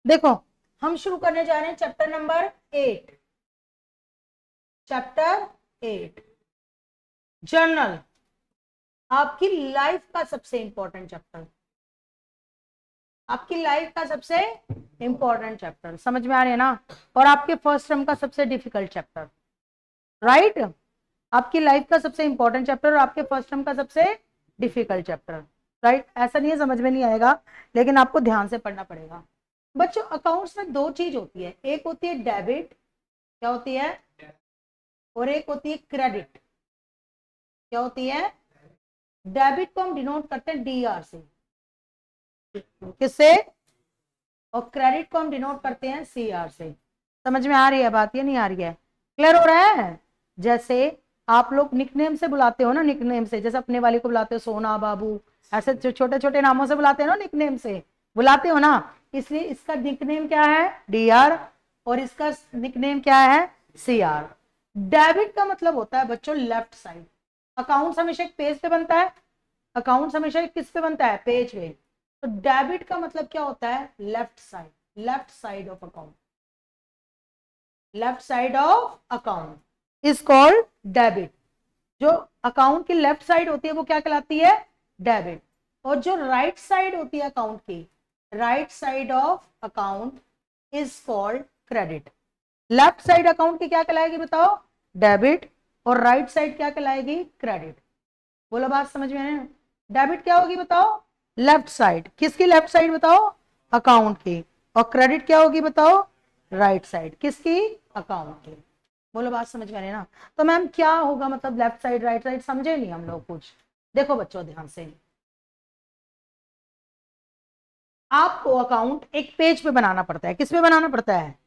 देखो हम शुरू करने जा रहे हैं चैप्टर नंबर 8। चैप्टर 8 जर्नल, आपकी लाइफ का सबसे इंपॉर्टेंट चैप्टर, आपकी लाइफ का सबसे इंपॉर्टेंट चैप्टर, समझ में आ रही है ना। और आपके फर्स्ट टर्म का सबसे डिफिकल्ट चैप्टर, राइट। आपकी लाइफ का सबसे इंपॉर्टेंट चैप्टर और आपके फर्स्ट टर्म का सबसे डिफिकल्ट चैप्टर, राइट। ऐसा नहीं है समझ में नहीं आएगा, लेकिन आपको ध्यान से पढ़ना पड़ेगा। बच्चों अकाउंट्स में दो चीज होती है, एक होती है डेबिट, क्या होती है, और एक होती है क्रेडिट, क्या होती है। डेबिट को हम डिनोट करते हैं डीआर से, किससे, और क्रेडिट को हम डिनोट करते हैं सीआर से। समझ में आ रही है बात, ये नहीं आ रही है, क्लियर हो रहा है। जैसे आप लोग निकनेम से बुलाते हो ना, निकनेम से, जैसे अपने वाले को बुलाते हो सोना बाबू, ऐसे छोटे छोटे नामों से बुलाते हैं ना, निकनेम से बुलाते हो ना, इसलिए इसका निकनेम क्या है डीआर और इसका निकनेम क्या है सीआर। डेबिट का मतलब होता है बच्चों लेफ्ट साइड। अकाउंट्स हमेशा एक पेज पे बनता है, अकाउंट्स हमेशा किस पे बनता है, पेज पे। तो डेबिट का मतलब क्या होता है, left side, left side of account, left side of account is called debit. जो अकाउंट की लेफ्ट साइड होती है वो क्या कहलाती है, डेबिट। और जो राइट साइड होती है अकाउंट की, right side of account is called credit. Left side account की क्या कहलाएगी बताओ, डेबिट, और राइट साइड क्या कहलाएगी, क्रेडिट। बोलो बात समझ में आए। डेबिट क्या होगी बताओ, लेफ्ट साइड, किसकी लेफ्ट साइड बताओ, अकाउंट की। और क्रेडिट क्या होगी बताओ, राइट साइड, किसकी, अकाउंट की। बोलो बात समझ में आ रही है ना। तो मैम क्या होगा मतलब लेफ्ट साइड राइट साइड, समझे नहीं हम लोग कुछ। देखो बच्चों ध्यान से, आपको अकाउंट एक पेज पे बनाना पड़ता है, किस पे बनाना पड़ता है,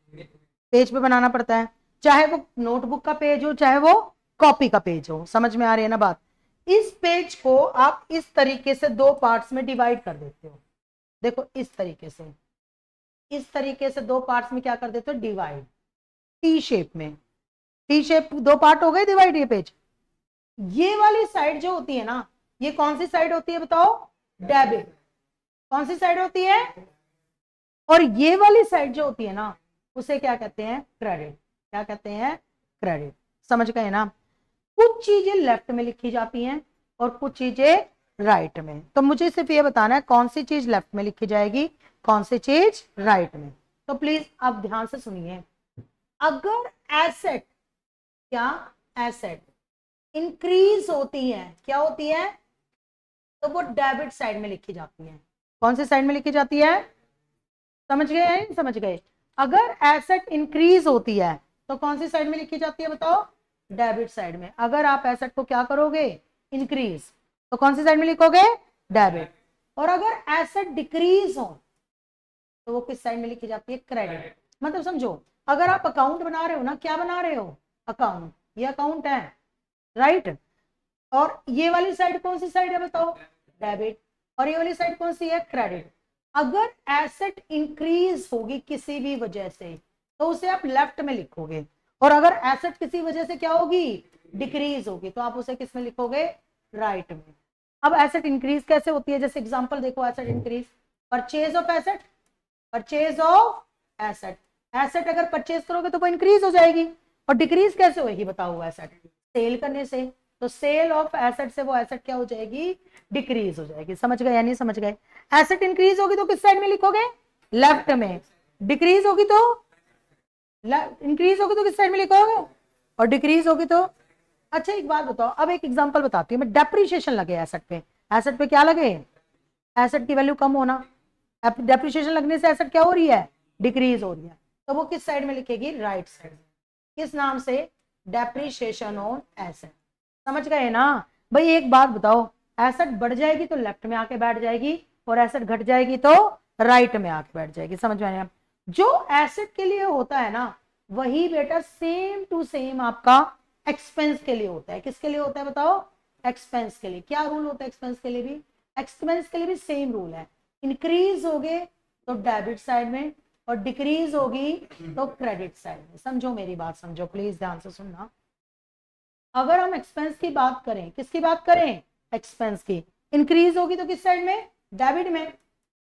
पेज पे बनाना पड़ता है। चाहे वो नोटबुक का पेज हो, चाहे वो कॉपी का पेज हो, समझ में आ रही है ना बात। इस पेज को आप इस तरीके से दो पार्ट्स में डिवाइड कर देते हो। देखो इस तरीके से, इस तरीके से दो पार्ट्स में क्या कर देते हो, डिवाइड, टी शेप में। टी शेप दो पार्ट हो गए डिवाइड, ये पेज। ये वाली साइड जो होती है ना, ये कौन सी साइड होती है बताओ, डेबिट। कौन सी साइड होती है, और ये वाली साइड जो होती है ना, उसे क्या कहते हैं, क्रेडिट। क्या कहते हैं, क्रेडिट। समझ गए ना। कुछ चीजें लेफ्ट में लिखी जाती हैं और कुछ चीजें राइट में। तो मुझे सिर्फ ये बताना है कौन सी चीज लेफ्ट में लिखी जाएगी, कौन सी चीज राइट में। तो प्लीज आप ध्यान से सुनिए। अगर एसेट, क्या, एसेट इंक्रीज होती है, क्या होती है, तो वो डेबिट साइड में लिखी जाती है। कौन सी साइड में लिखी जाती है, समझ गए, समझ गए। अगर एसेट इंक्रीज होती है तो कौन सी साइड में लिखी जाती है बताओ, डेबिट साइड में। अगर आप एसेट को क्या करोगे, इंक्रीज, तो कौन सी साइड में लिखोगे, डेबिट। और अगर एसेट डिक्रीज हो तो वो किस साइड में लिखी जाती है, क्रेडिट। मतलब समझो, अगर आप अकाउंट बना रहे हो ना, क्या बना रहे हो, अकाउंट, ये अकाउंट है, राइट। और ये वाली साइड कौन सी साइड है बताओ, डेबिट। और ये वाली साइड कौन सी है, क्रेडिट। अगर एसेट इंक्रीज होगी किसी भी वजह से तो उसे आप लेफ्ट में लिखोगे, और अगर एसेट किसी वजह से क्या होगी, डिक्रीज होगी, तो आप उसे किस में लिखोगे, राइट में। अब एसेट इंक्रीज कैसे होती है, जैसे एग्जांपल देखो, asset increase, purchase of asset, purchase of asset. Asset अगर परचेज करोगे तो वो इंक्रीज हो जाएगी, और डिक्रीज कैसे होगी बताओ, एसेट सेल करने से। तो सेल ऑफ एसेट से वो एसेट क्या हो जाएगी, डिक्रीज हो जाएगी। समझ गए या नहीं समझ गए। एसेट इंक्रीज होगी तो किस साइड में लिखोगे, लेफ्ट में। डिक्रीज होगी तो, इंक्रीज होगी तो किस साइड में लिखोगे, और डिक्रीज होगी तो। अच्छा एक बात बताओ, अब एक एग्जांपल बताती हूँ मैं। डेप्रिशिएशन लगे एसेट पे, एसेट पे क्या लगे, एसेट की वैल्यू कम होना। डेप्रिशिएशन लगने से एसेट क्या हो रही है, डिक्रीज हो रही है, तो वो किस साइड में लिखेगी, राइट साइड। किस नाम से, डेप्रिशिएशन ऑन एसेट। समझ गए ना। भाई एक बात बताओ, एसेट बढ़ जाएगी तो लेफ्ट में आके बैठ जाएगी, और एसेट घट जाएगी तो राइट में आके बैठ जाएगी। समझ में आया। जो एसेट के लिए होता है ना, वही बेटा सेम टू सेम आपका एक्सपेंस के लिए होता है। किसके लिए होता है बताओ, एक्सपेंस के लिए। क्या रूल होता है एक्सपेंस के लिए भी, एक्सपेंस के लिए भी सेम रूल है। इंक्रीज होगे तो डेबिट साइड में, और डिक्रीज होगी तो क्रेडिट साइड में। समझो मेरी बात, समझो प्लीज ध्यान से सुनना। अगर हम एक्सपेंस की बात करें, किसकी बात करें, एक्सपेंस की, इंक्रीज होगी तो किस साइड में, डेबिट में।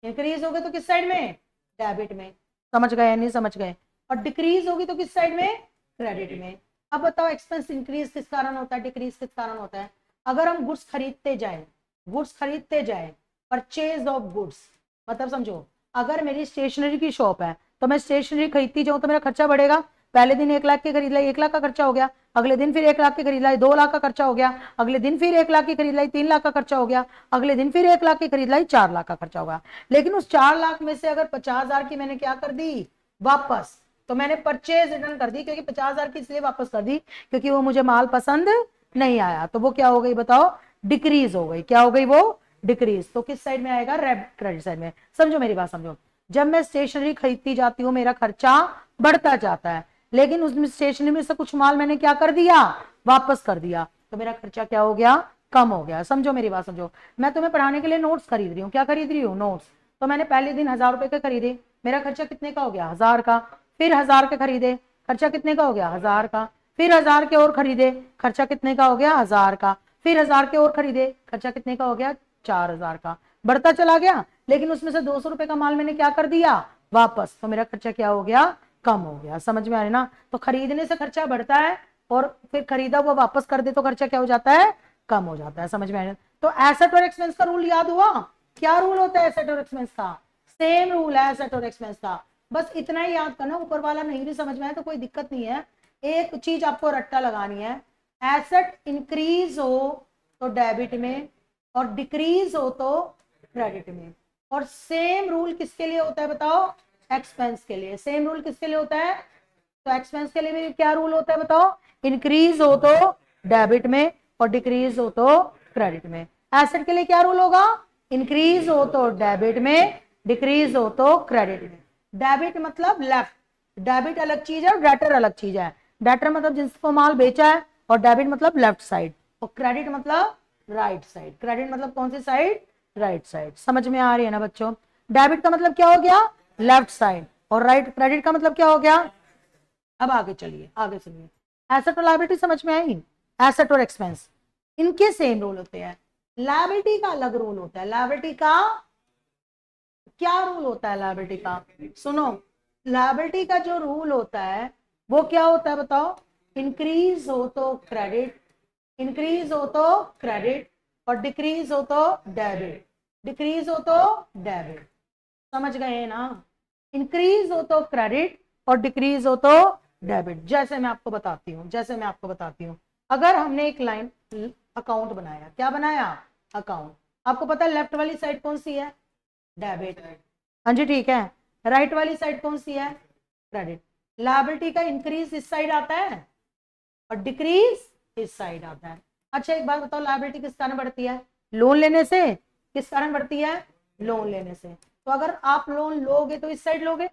इंक्रीज होगा तो किस साइड में, डेबिट में। समझ गए नहीं समझ गए? और डिक्रीज होगी तो किस साइड में? क्रेडिट में। अब बताओ एक्सपेंस इंक्रीज किस कारण होता है, डिक्रीज किस कारण होता है? अगर हम गुड्स खरीदते जाए, परचेज ऑफ गुड्स, मतलब समझो अगर मेरी स्टेशनरी की शॉप है तो मैं स्टेशनरी खरीदती जाऊं तो मेरा खर्चा बढ़ेगा। पहले दिन 1 लाख की खरीद लाई, 1 लाख का खर्चा हो गया। अगले दिन फिर 1 लाख की खरीद लाई, 2 लाख का खर्चा हो गया। अगले दिन फिर 1 लाख की खरीद लाई, 3 लाख का खर्चा हो गया। अगले दिन फिर 1 लाख की खरीद लाई, 4 लाख का खर्चा होगा। लेकिन उस 4 लाख में से अगर 50,000 की मैंने क्या कर दी? वापस। तो मैंने परचेज रिटर्न कर दी, क्योंकि 50,000 की इसलिए वापस कर दी क्योंकि वो मुझे माल पसंद नहीं आया। तो वो क्या हो गई बताओ? डिक्रीज हो गई। क्या हो गई वो? डिक्रीज। तो किस साइड में आएगा? क्रेडिट साइड में। समझो मेरी बात समझो। जब मैं स्टेशनरी खरीदती जाती हूँ मेरा खर्चा बढ़ता जाता है, लेकिन उस स्टेशनरी में से कुछ माल मैंने क्या कर दिया? वापस कर दिया। तो मेरा खर्चा क्या हो गया? कम हो गया। समझो मेरी बात समझो। मैं तुम्हें पढ़ाने के लिए नोट्स खरीद रही हूँ। क्या खरीद रही हूँ? नोट्स। तो मैंने पहले दिन 1,000 रुपए के खरीदे, मेरा खर्चा कितने का हो गया? 1,000 का। फिर 1,000 के खरीदे, खर्चा कितने का हो गया? 1,000 का। फिर 1,000 के और खरीदे, खर्चा कितने का हो गया? 1,000 का। फिर 1,000 के और खरीदे, खर्चा कितने का हो गया? 4,000 का। बढ़ता चला गया, लेकिन उसमें से 200 रुपए का माल मैंने क्या कर दिया? वापस। तो मेरा खर्चा क्या हो गया? कम हो गया। समझ में आ रही ना? तो खरीदने से खर्चा बढ़ता है और फिर खरीदा हुआ वापस कर दे तो खर्चा क्या हो जाता है? कम हो जाता है। समझ में आ रही? तो एसेट और एक्सपेंस का रूल याद हुआ? क्या रूल होता है एसेट और एक्सपेंस का? सेम रूल है एसेट और एक्सपेंस का। बस इतना ही याद करना, ऊपर वाला नहीं भी समझ में आए तो कोई दिक्कत नहीं है। एक चीज आपको रट्टा लगानी है, एसेट इंक्रीज हो तो डेबिट में और डिक्रीज हो तो क्रेडिट में। और सेम रूल किसके लिए होता है बताओ? एक्सपेंस के लिए। सेम रूल किसके लिए होता है? तो एक्सपेंस के लिए भी क्या रूल होता है बताओ? इंक्रीज हो तो डेबिट में और डिक्रीज हो तो क्रेडिट में। एसेट के लिए क्या रूल होगा? इंक्रीज हो तो डेबिट में, डिक्रीज हो तो क्रेडिट में। डेबिट मतलब लेफ्ट, डेबिट अलग चीज है और डेटर अलग चीज है। डेटर मतलब जिसको माल बेचा है और डेबिट मतलब लेफ्ट साइड और क्रेडिट मतलब राइट साइड। क्रेडिट मतलब कौन सी साइड? Right side. समझ में आ रही है ना बच्चों? डेबिट का मतलब क्या हो गया? Left side. और राइट क्रेडिट का मतलब क्या हो गया? अब आगे चलिए, आगे सुनिए। एसेट और लायबिलिटी समझ में आई? एसेट और एक्सपेंस इनके सेम रूल होते हैं, लायबिलिटी का अलग रूल होता है। लायबिलिटी का क्या रूल होता है? लायबिलिटी का सुनो, लायबिलिटी का जो रूल होता है वो क्या होता है बताओ? इंक्रीज हो तो क्रेडिट, इंक्रीज हो तो क्रेडिट और डिक्रीज हो तो डेबिट, डिक्रीज हो तो डेबिट। समझ गए ना? इंक्रीज हो तो क्रेडिट और डिक्रीज हो तो डेबिट। जैसे मैं आपको बताती हूँ, अगर हमने एक लाइन अकाउंट बनाया, क्या बनाया? अकाउंट। आपको पता है लेफ्ट वाली साइड कौन सी है? डेबिट। हाँ जी ठीक है। राइट वाली साइड कौन सी है? क्रेडिट। लायबिलिटी का इंक्रीज इस साइड आता है और डिक्रीज इस साइड आता है। अच्छा एक बात बताओ, लायबिलिटी किस कारण बढ़ती है? लोन लेने से। किस कारण बढ़ती है? लोन लेने से। तो अगर आप लोन लोगे तो इस साइड लोगे,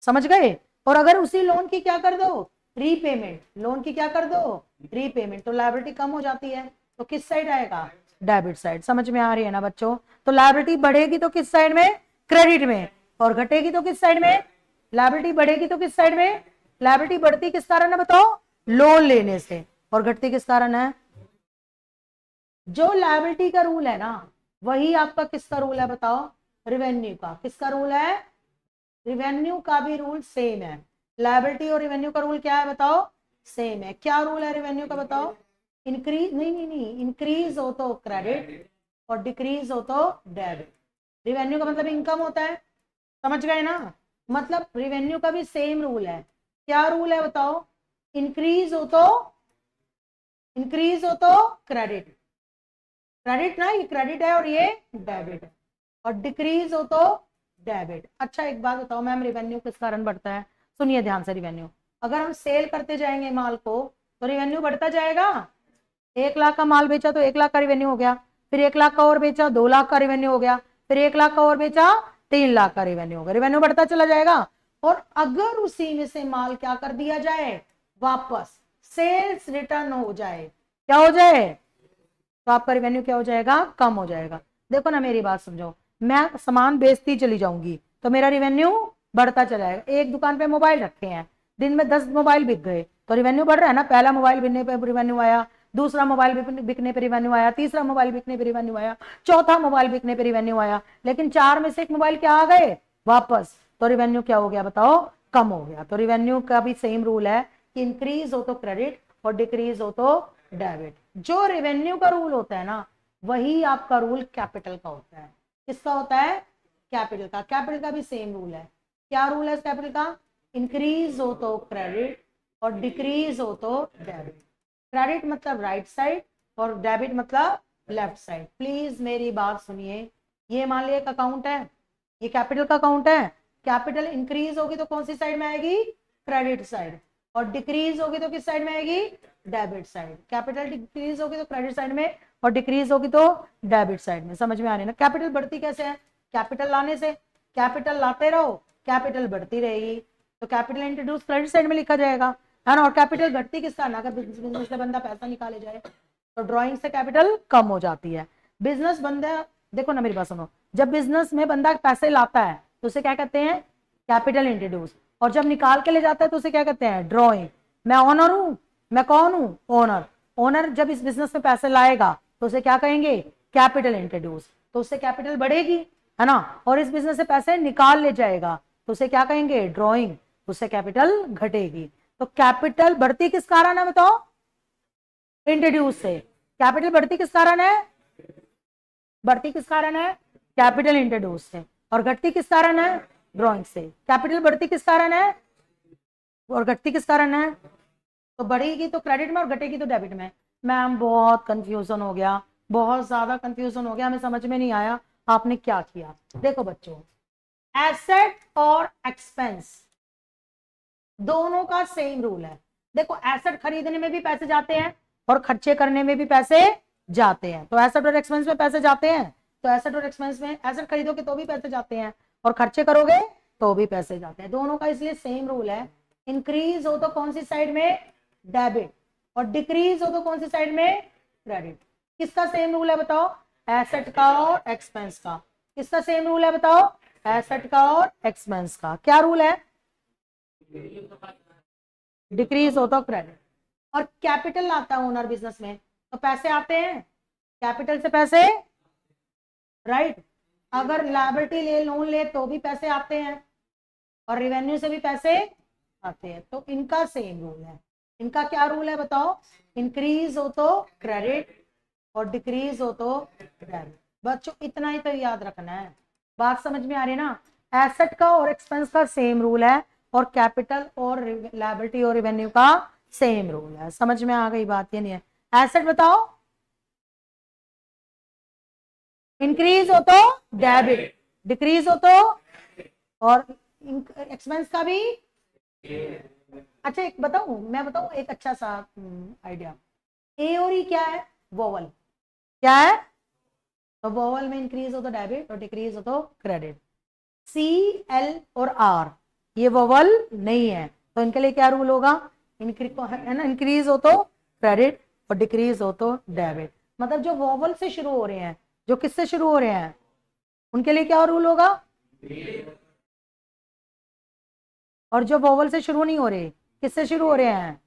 समझ गए? और अगर उसी लोन की क्या कर दो? रीपेमेंट। लोन की क्या कर दो? रीपेमेंट। तो लायबिलिटी कम हो जाती है, तो किस साइड आएगा? Debit side. समझ में आ रही है ना बच्चों? तो लायबिलिटी बढ़ेगी तो किस साइड में? क्रेडिट में। और घटेगी तो किस साइड में? लायबिलिटी बढ़ेगी तो किस साइड में? लायबिलिटी बढ़ती किस कारण है बताओ? लोन लेने से। और घटती किस कारण है? जो लायबिलिटी का रूल है ना, वही आपका किसका रूल है बताओ? रिवेन्यू का। किसका रूल है? रिवेन्यू का भी रूल सेम है। लायबिलिटी और रिवेन्यू का रूल क्या है बताओ? सेम है। क्या रूल है रिवेन्यू का बताओ? इंक्रीज नहीं, इंक्रीज हो तो क्रेडिट और डिक्रीज हो तो डेबिट। रिवेन्यू का मतलब इनकम होता है, समझ गए ना? मतलब रिवेन्यू का भी सेम रूल है। क्या रूल है बताओ? इंक्रीज हो तो क्रेडिट, क्रेडिट ना, ये क्रेडिट है और ये डेबिट है। और डिक्रीज हो तो डेबिट। अच्छा एक बात बताओ मैम, रिवेन्यू किस कारण बढ़ता है? सुनिए ध्यान से। रिवेन्यू अगर हम सेल करते जाएंगे माल को तो रिवेन्यू बढ़ता जाएगा। 1 लाख का माल बेचा तो 1 लाख का रिवेन्यू हो गया, फिर 1 लाख का और बेचा 2 लाख का रिवेन्यू हो गया, फिर 1 लाख का और बेचा 3 लाख का रिवेन्यू हो गया। रिवेन्यू बढ़ता चला जाएगा। और अगर उसी में से माल क्या कर दिया जाए? वापस सेल्स रिटर्न हो जाए, क्या हो जाए? तो आपका रिवेन्यू क्या हो जाएगा? कम हो जाएगा। देखो ना मेरी बात समझो, मैं सामान बेचती चली जाऊंगी तो मेरा रिवेन्यू बढ़ता चला जाएगा। एक दुकान पे मोबाइल रखे हैं, दिन में 10 मोबाइल बिक गए तो रिवेन्यू बढ़ रहा है ना। पहला मोबाइल बिकने पे रिवेन्यू आया, दूसरा मोबाइल बिकने पे रिवेन्यू आया, तीसरा मोबाइल बिकने पे रिवेन्यू आया, चौथा मोबाइल बिकने पे रिवेन्यू आया। लेकिन 4 में से 1 मोबाइल क्या आ गए? वापस। तो रेवेन्यू क्या हो गया बताओ, कम हो गया। तो रेवेन्यू का भी सेम रूल है कि इंक्रीज हो तो क्रेडिट और डिक्रीज हो तो डेबिट। जो रेवेन्यू का रूल होता है ना, वही आपका रूल कैपिटल का होता है। किसका होता है? कैपिटल का। कैपिटल का भी सेम रूल है। क्या रूल है कैपिटल का? इंक्रीज हो तो क्रेडिट और डिक्रीज हो तो डेबिट। क्रेडिट मतलब राइट साइड और डेबिट मतलब लेफ्ट साइड। प्लीज मेरी बात सुनिए, ये मान लिया एक अकाउंट है, ये कैपिटल का अकाउंट है। कैपिटल इंक्रीज होगी तो कौन सी साइड में आएगी? Credit side. और डिक्रीज होगी तो किस साइड में आएगी? Debit side. कैपिटल डिक्रीज होगी तो क्रेडिट साइड में और डिक्रीज होगी तो डेबिट साइड में। समझ में आ रही है ना? कैपिटल बढ़ती कैसे है? कैपिटल लाने से। कैपिटल लाते रहो, कैपिटल बढ़ती रहेगी। तो कैपिटल इंट्रोड्यूस क्रेडिट साइड में लिखा जाएगा, है ना। और कैपिटल घटती किस कारण? अगर बिजनेस से बंदा पैसा निकाले जाए तो ड्रॉइंग से कैपिटल कम हो जाती है। बिजनेस बंदा, देखो ना मेरी बात सुनो, जब बिजनेस में बंदा पैसे लाता है तो उसे क्या कहते हैं? Capital introduce. और जब निकाल के ले जाता है तो उसे क्या कहते हैं? ड्रॉइंग। मैं ऑनर हूं, मैं कौन हूं? ओनर। ओनर जब इस बिजनेस में पैसे लाएगा तो उसे क्या कहेंगे? Capital introduce. तो उससे कैपिटल बढ़ेगी, है ना। और इस बिजनेस से पैसे निकाल ले जाएगा तो उसे क्या कहेंगे? ड्रॉइंग। उससे कैपिटल घटेगी। तो कैपिटल बढ़ती किस कारण है बताओ? इंट्रोड्यूस से। कैपिटल बढ़ती किस कारण है? बढ़ती किस कारण है? कैपिटल इंट्रोड्यूस से। और घटती किस कारण है? ड्रॉइंग से। कैपिटल बढ़ती किस कारण है और घटती किस कारण है? तो बढ़ेगी तो क्रेडिट में और घटेगी तो डेबिट में। मैम बहुत कंफ्यूजन हो गया, बहुत ज्यादा कंफ्यूजन हो गया, हमें समझ में नहीं आया आपने क्या किया। देखो बच्चों, एसेट और एक्सपेंस दोनों का सेम रूल है। देखो एसेट खरीदने में भी पैसे जाते हैं और खर्चे करने में भी पैसे जाते हैं। तो एसेट और एक्सपेंस में पैसे जाते हैं, तो एसेट और एक्सपेंस में एसेट खरीदोगे तो भी पैसे जाते हैं और खर्चे करोगे तो भी पैसे जाते हैं। दोनों का इसलिए सेम रूल है। इंक्रीज हो तो कौन सी साइड में? डेबिट। और डिक्रीज हो तो कौन सी साइड में? क्रेडिट। किसका सेम रूल है बताओ? एसेट का और एक्सपेंस का। किसका सेम रूल है बताओ? एसेट का और एक्सपेंस का। क्या रूल है? डिक्रीज हो तो क्रेडिट। और कैपिटल आता है ओनर बिजनेस में तो पैसे आते हैं, कैपिटल से पैसे, राइट। अगर लायबिलिटी ले, लोन ले तो भी पैसे आते हैं और रेवेन्यू से भी पैसे आते हैं। तो इनका सेम रूल है। इनका क्या रूल है बताओ? इंक्रीज हो तो क्रेडिट और डिक्रीज हो तो डेबिट। बच्चों इतना ही तो याद रखना है। बात समझ में आ रही है ना? एसेट का और एक्सपेंस का सेम रूल है और कैपिटल और लायबिलिटी और रेवेन्यू का सेम रूल है। समझ में आ गई बात? ये नहीं है। एसेट बताओ, इंक्रीज हो तो डेबिट, डिक्रीज हो तो, और एक्सपेंस का भी। अच्छा एक बताऊं, मैं बताऊं एक अच्छा सा आइडिया। ए और ई क्या है? वोवल। क्या है? तो वोवल में इंक्रीज हो तो डेबिट और डिक्रीज हो तो क्रेडिट। सी, एल और आर ये वोवल नहीं है तो इनके लिए क्या रूल होगा? है ना, इंक्रीज हो तो क्रेडिट और डिक्रीज हो तो डेबिट। मतलब जो वोवल से शुरू हो रहे हैं, जो किससे शुरू हो रहे हैं, उनके लिए क्या रूल होगा? और जो वोवल से शुरू नहीं हो रहे, किससे शुरू हो रहे हैं?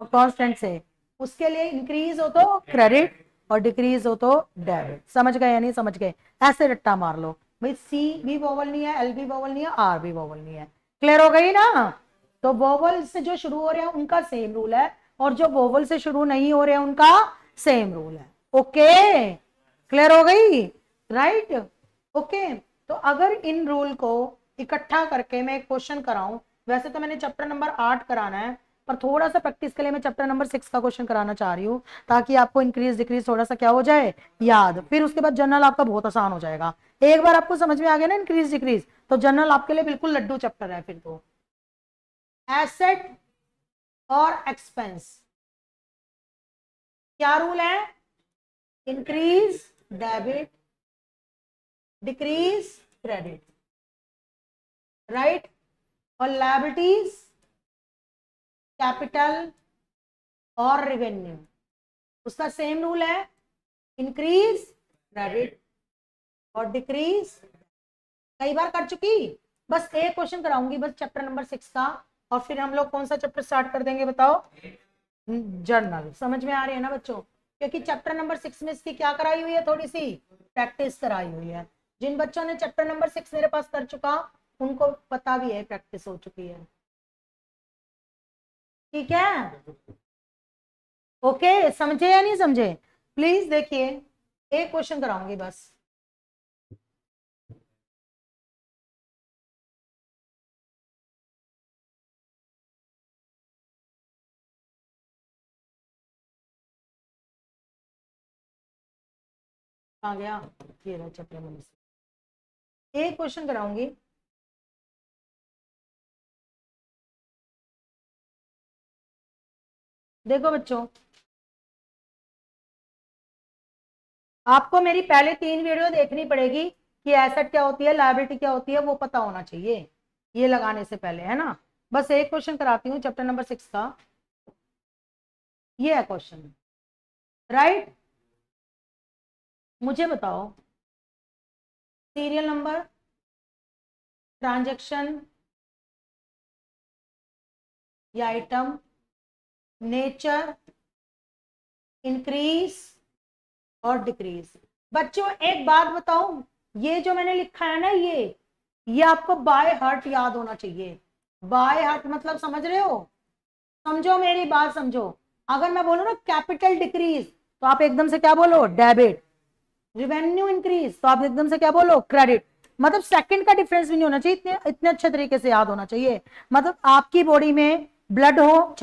कांस्टेंट से, उसके लिए इंक्रीज हो तो क्रेडिट और डिक्रीज हो तो डेबिट। समझ गए या नहीं समझ गए? ऐसे रट्टा मार लो भाई, सी भी वोवल नहीं है, एल भी वोवल नहीं है, आर भी वोवल नहीं है। क्लियर हो गई ना? तो वोवल से जो शुरू हो रहे हैं उनका सेम रूल है और जो वोवल से शुरू नहीं हो रहे हैं उनका सेम रूल है। ओके, क्लियर हो गई? Right, okay. तो अगर इन रूल को इकट्ठा करके मैं एक क्वेश्चन कराऊं, वैसे तो मैंने चैप्टर नंबर 8 कराना है पर थोड़ा सा प्रैक्टिस के लिए मैं चैप्टर नंबर 6 का क्वेश्चन कराना चाह रही हूँ ताकि आपको इंक्रीज डिक्रीज थोड़ा सा क्या हो जाए, याद। फिर उसके बाद जनरल आपका बहुत आसान हो जाएगा। एक बार आपको समझ में आ गया ना इंक्रीज डिक्रीज, तो जनरल आपके लिए बिल्कुल लड्डू चैप्टर है। फिर तो एसेट और एक्सपेंस क्या रूल है? Increase debit, decrease credit, right. और लायबिलिटीज कैपिटल और रेवेन्यू, उसका सेम रूल है, इंक्रीज क्रेडिट और डिक्रीज। कई बार कर चुकी, बस एक क्वेश्चन कराऊंगी बस चैप्टर नंबर 6 का, और फिर हम लोग कौन सा चैप्टर स्टार्ट कर देंगे बताओ? जर्नल। समझ में आ रही है ना बच्चों? क्योंकि चैप्टर नंबर 6 में इसकी क्या कराई हुई है? थोड़ी सी प्रैक्टिस कराई हुई है। जिन बच्चों ने चैप्टर नंबर 6 मेरे पास कर चुका उनको पता भी है, प्रैक्टिस हो चुकी है। ठीक है, ओके, समझे या नहीं समझे? प्लीज देखिए, एक क्वेश्चन कराऊंगी बस। आ गया, ये रहा चैप्टर नंबर 6। एक क्वेश्चन कराऊंगी। देखो बच्चों, आपको मेरी पहले 3 वीडियो देखनी पड़ेगी कि एसेट क्या होती है, लायबिलिटी क्या होती है, वो पता होना चाहिए ये लगाने से पहले, है ना। बस एक क्वेश्चन कराती हूँ चैप्टर नंबर 6 का। ये है क्वेश्चन, राइट। मुझे बताओ, सीरियल नंबर, ट्रांजैक्शन या आइटम, नेचर, इंक्रीज और डिक्रीज। बच्चों एक बात बताऊं, ये जो मैंने लिखा है ना, ये आपको बाय हार्ट याद होना चाहिए। बाय हार्ट मतलब समझ रहे हो? समझो मेरी बात, समझो। अगर मैं बोलूं ना कैपिटल डिक्रीज, तो आप एकदम से क्या बोलो? डेबिट। रिवेन्यू इंक्रीज, तो आप एकदम से क्या बोलो? क्रेडिट। मतलब सेकंड का डिफरेंस भी नहीं होना चाहिए, इतने इतने अच्छे तरीके से याद होना चाहिए। मतलब आपकी बॉडी में ब्लड हो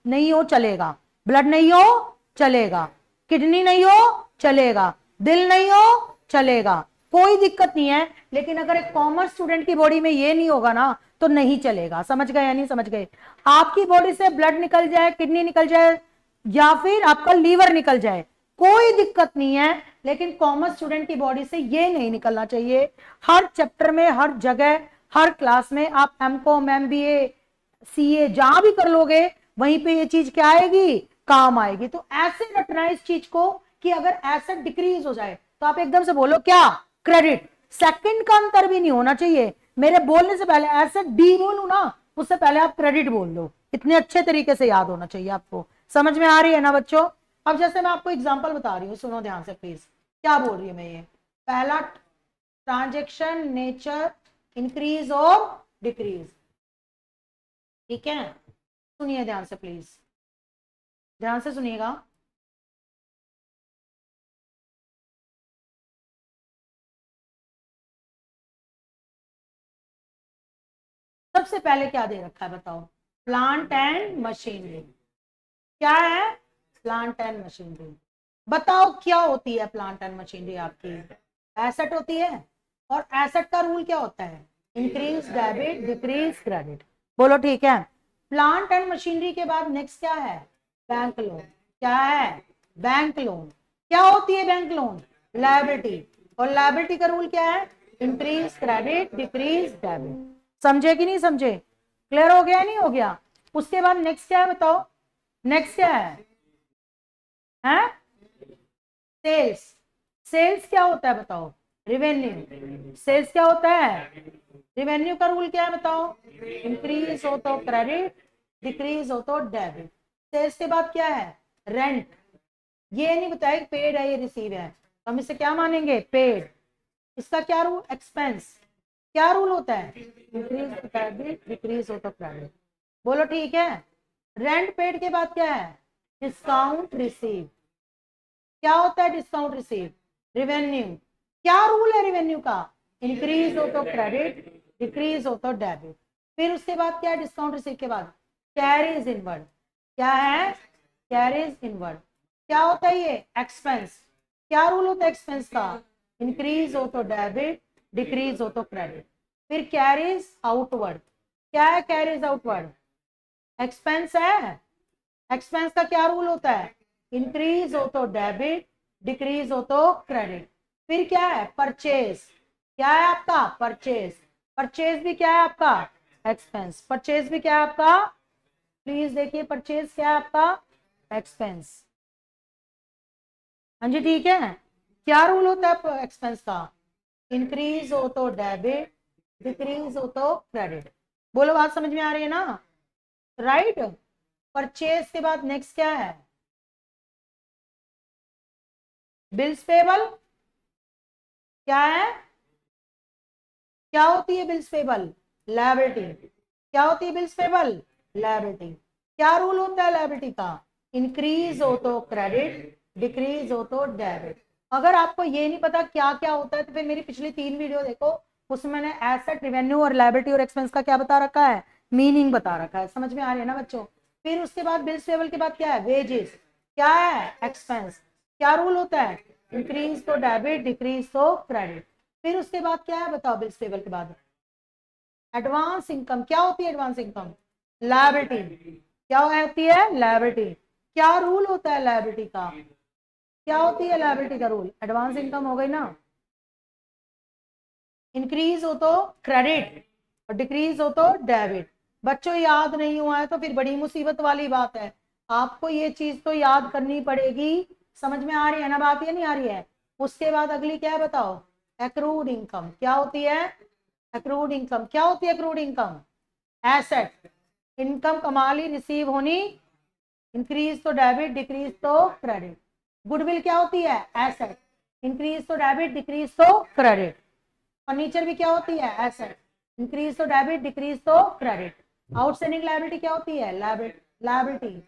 नहीं हो चलेगा, ब्लड नहीं हो चलेगा, किडनी नहीं हो चलेगा, दिल नहीं हो चलेगा, कोई दिक्कत नहीं है। लेकिन अगर एक कॉमर्स स्टूडेंट की बॉडी में ये नहीं होगा ना, तो नहीं चलेगा। समझ गए या नहीं समझ गए? आपकी बॉडी से ब्लड निकल जाए, किडनी निकल जाए, या फिर आपका लीवर निकल जाए, कोई दिक्कत नहीं है। लेकिन कॉमर्स स्टूडेंट की बॉडी से ये नहीं निकलना चाहिए। हर चैप्टर में, हर जगह, हर क्लास में आप एमकॉम, एमबीए, सीए जहां भी कर लोगे, वहीं पे ये चीज क्या आएगी? काम आएगी। तो ऐसे रटना है इस चीज को कि अगर एसेट डिक्रीज हो जाए तो आप एकदम से बोलो क्या? क्रेडिट। सेकंड का अंतर भी नहीं होना चाहिए। मेरे बोलने से पहले एसेट डी बोलू ना, उससे पहले आप क्रेडिट बोल दो। इतने अच्छे तरीके से याद होना चाहिए आपको। समझ में आ रही है ना बच्चों? अब जैसे मैं आपको एग्जांपल बता रही हूँ, सुनो ध्यान से प्लीज। क्या बोल रही हूँ मैं? ये पहला, ट्रांजैक्शन, नेचर, इंक्रीज और डिक्रीज। ठीक है, सुनिए ध्यान से प्लीज, ध्यान से सुनिएगा। सबसे पहले क्या दे रखा है बताओ? Plant and machinery. क्या है? Plant and machinery. बताओ क्या होती है प्लांट एंड मशीनरी आपकी? एसेट होती है। और एसेट का रूल क्या होता है? Increase debit, decrease credit. बोलो ठीक है। प्लांट एंड मशीनरी के बाद नेक्स्ट क्या है? Bank loan. क्या है? Bank loan. क्या होती है बैंक लोन? लायबिलिटी। और लायबिलिटी का रूल क्या है? Increase credit, decrease debit. समझे कि नहीं समझे? क्लियर हो गया नहीं हो गया? उसके बाद नेक्स्ट क्या है बताओ? नेक्स्ट क्या है? सेल्स। सेल्स क्या होता है बताओ? रिवेन्यू। सेल्स क्या होता है? रिवेन्यू का रूल क्या है बताओ? इंक्रीज हो तो क्रेडिट, डिक्रीज हो तो डेबिट। सेल्स के बाद क्या है? रेंट। ये नहीं बताया कि पेड है, ये रिसीव है, तो हम इसे क्या मानेंगे? पेड। इसका क्या रूल? एक्सपेंस। क्या रूल होता है? इंक्रीज तो क्रेडिट, डिक्रीज हो तो क्रेडिट। बोलो ठीक है। रेंट पेड के बाद क्या है? Discount receive. क्या होता है डिस्काउंट रिसीव? रिवेन्यू। क्या रूल है रिवेन्यू का? इंक्रीज हो तो क्रेडिट, डिक्रीज हो तो डेबिट। फिर उसके बाद क्या है डिस्काउंट रिसीव के बाद? Carries inward. क्या है? Carries inward. क्या होता है ये? एक्सपेंस। क्या रूल होता है एक्सपेंस का? इंक्रीज हो तो डेबिट, डिक्रीज हो तो क्रेडिट। फिर कैरीज आउटवर्ड। क्या है कैरीज आउटवर्ड? एक्सपेंस है। एक्सपेंस का क्या रूल होता है? इंक्रीज हो तो डेबिट, डिक्रीज हो तो क्रेडिट। फिर क्या है? परचेज। क्या है आपका? परचेज। परचेज भी क्या है आपका? एक्सपेंस। परचेज भी क्या है आपका? प्लीज देखिए, परचेज क्या है आपका? एक्सपेंस। हाँ जी ठीक है। क्या रूल होता है एक्सपेंस का? इंक्रीज हो तो डेबिट, डिक्रीज हो तो क्रेडिट। बोलो बात समझ में आ रही है ना? राइट। परचेज के बाद नेक्स्ट क्या है? Bills payable. क्या है? क्या होती है बिल्स पेबल? लायबिलिटी। क्या होती है बिल्स पेबल? लायबिलिटी। क्या रूल होता है लायबिलिटी का? इंक्रीज हो तो क्रेडिट, डिक्रीज हो तो डेबिट। अगर आपको ये नहीं पता क्या क्या होता है तो फिर मेरी पिछली 3 वीडियो देखो, उसमें मैंने एसेट, रेवेन्यू और लायबिलिटी और एक्सपेंस का क्या बता रखा है, मीनिंग बता रखा है। समझ में आ रही है ना बच्चों? फिर उसके बाद बिल्स पेबल के बाद क्या है? वेजेस। क्या है? एक्सपेंस। क्या रूल होता है? इंक्रीज तो डेबिट, डिक्रीज तो क्रेडिट। फिर उसके बाद क्या है बताओ बिल्स पेबल के बाद? Advance income. क्या होती है एडवांस इनकम? लायबिलिटी। क्या होती है? लायबिलिटी। क्या रूल होता है लायबिलिटी का? क्या होती है लायबिलिटी का रूल? एडवांस इनकम हो गई ना, इंक्रीज हो तो क्रेडिट और डिक्रीज हो तो डेबिट। बच्चों याद नहीं हुआ है तो फिर बड़ी मुसीबत वाली बात है, आपको ये चीज तो याद करनी पड़ेगी। समझ में आ रही है ना बात, ये नहीं आ रही है? उसके बाद अगली क्या है बताओ? Accrued income. क्या होती है? Accrued income. क्या होती है एक्रूड इनकम? एसेट। इनकम कमा ली, रिसीव होनी, इंक्रीज तो डेबिट, डिक्रीज तो क्रेडिट। गुडविल क्या होती है? एसेट। इंक्रीज तो डेबिट, डिक्रीज तो क्रेडिट। फर्नीचर भी क्या होती है? एसेट। इंक्रीज तो डेबिट, डिक्रीज तो क्रेडिट। आउटस्टैंडिंग लायबिलिटी क्या होती है? लायबिलिटी।